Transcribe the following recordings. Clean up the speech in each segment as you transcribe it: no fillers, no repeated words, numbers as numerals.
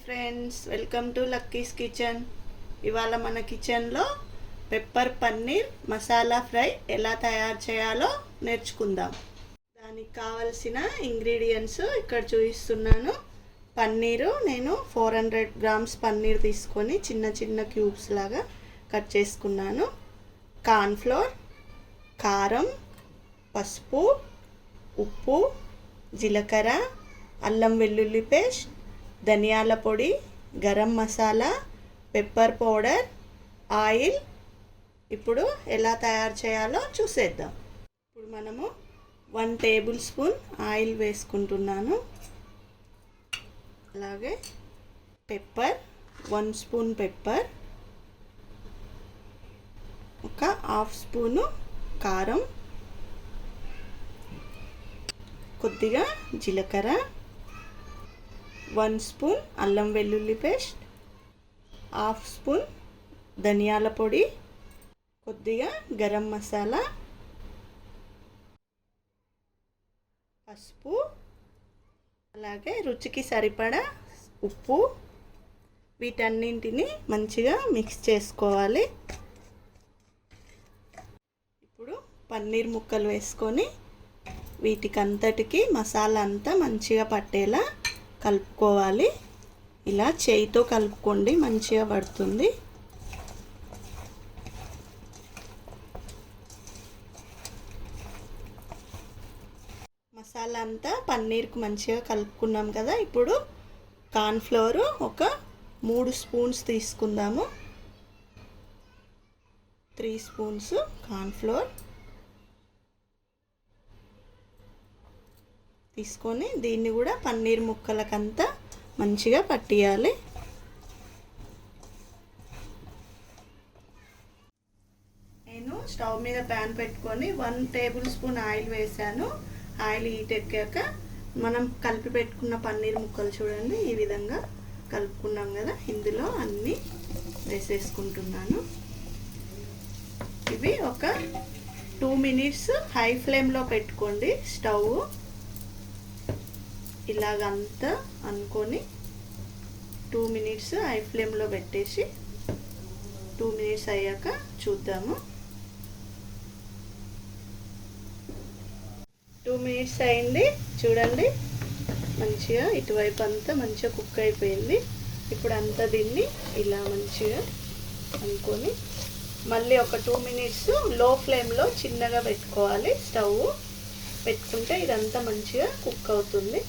Friends, welcome to Lucky's kitchen. ఇవాళ మన కిచెన్లో పెప్పర్ పన్నీర్ మసాలా ఫ్రై ఎలా తయారు చేయాలో నేర్చుకుందాం. దానికి కావలసిన ఇంగ్రీడియంట్స్ ఇక్కడ చూపిస్తున్నాను. పన్నీరు నేను 400 గ్రామ్స్ పన్నీర్ తీసుకొని చిన్న చిన్న క్యూబ్స్ లాగా కట్ చేసుకున్నాను. కార్న్ఫ్లోర్, కారం, పసుపు, ఉప్పు, జీలకర్ర, అల్లం వెల్లుల్లి పేస్ట్, ధనియాల పొడి, garam masala, pepper powder, oil. ఇప్పుడు ఎలా తయారు చేయాలో చూసేద్దాం. ఇప్పుడు మనము 1 టేబుల్ స్పూన్ ఆయిల్ వేసుకుంటున్నాను. అలాగే పెప్పర్ 1 స్పూన్ పెప్పర్, ఒక హాఫ్ స్పూను కారం, కొద్దిగా జీలకర్ర, 1 స్పూన్ అల్లం వెల్లుల్లి పేస్ట్, హాఫ్ స్పూన్ ధనియాల పొడి, కొద్దిగా గరం మసాలా, పసుపు, అలాగే రుచికి సరిపడా ఉప్పు. వీటన్నింటిని మంచిగా మిక్స్ చేసుకోవాలి. ఇప్పుడు పన్నీర్ ముక్కలు వేసుకొని వీటికంతటికి మసాలా అంతా మంచిగా పట్టేలా కలుపుకోవాలి. ఇలా చేయితో కలుపుకోండి, మంచిగా పడుతుంది. మసాలా అంతా పన్నీర్కు మంచిగా కలుపుకున్నాం కదా. ఇప్పుడు కార్న్ఫ్లోర్ ఒక 3 స్పూన్స్ తీసుకుందాము. 3 స్పూన్స్ కార్న్ఫ్లోర్ తీసుకొని దీన్ని కూడా పన్నీర్ ముక్కలకంతా మంచిగా పట్టియాలి. నేను స్టవ్ మీద ప్యాన్ పెట్టుకొని 1 టేబుల్ స్పూన్ ఆయిల్ వేసాను. ఆయిల్ హీట్ ఎక్కాక మనం కలిపి పెట్టుకున్న పన్నీర్ ముక్కలు చూడండి, ఈ విధంగా కలుపుకున్నాం కదా. ఇందులో అన్నీ వేసేసుకుంటున్నాను. ఇవి ఒక 2 మినిట్స్ హై ఫ్లేమ్లో పెట్టుకోండి. స్టవ్ ఇలాగంతా అనుకొని 2 మినిట్స్ హై ఫ్లేమ్లో పెట్టేసి 2 మినిట్స్ అయ్యాక చూద్దాము. 2 మినిట్స్ అయింది చూడండి, మంచిగా ఇటువైపు అంతా మంచిగా కుక్ అయిపోయింది. ఇప్పుడు అంతా దీన్ని ఇలా మంచిగా అనుకొని మళ్ళీ ఒక 2 మినిట్స్ లో ఫ్లేమ్లో చిన్నగా పెట్టుకోవాలి. స్టవ్ పెట్టుకుంటే ఇదంతా మంచిగా కుక్ అవుతుంది.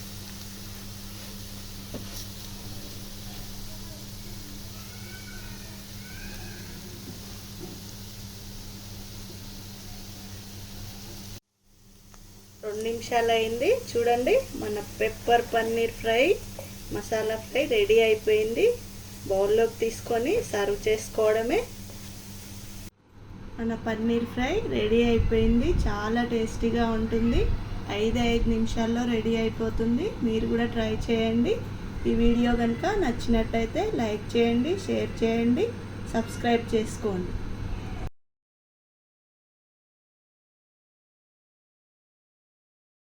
రెండు నిమిషాలు అయింది చూడండి, మన pepper paneer fry masala fry ready అయిపోయింది. బౌల్లోకి తీసుకొని సర్వ్ చేసుకోవడమే. మన పన్నీర్ ఫ్రై రెడీ అయిపోయింది. చాలా టేస్టీగా ఉంటుంది. 5 నిమిషాల్లో రెడీ అయిపోతుంది. మీరు కూడా ట్రై చేయండి. ఈ వీడియో కనుక నచ్చినట్టయితే లైక్ చేయండి, షేర్ చేయండి, సబ్స్క్రైబ్ చేసుకోండి.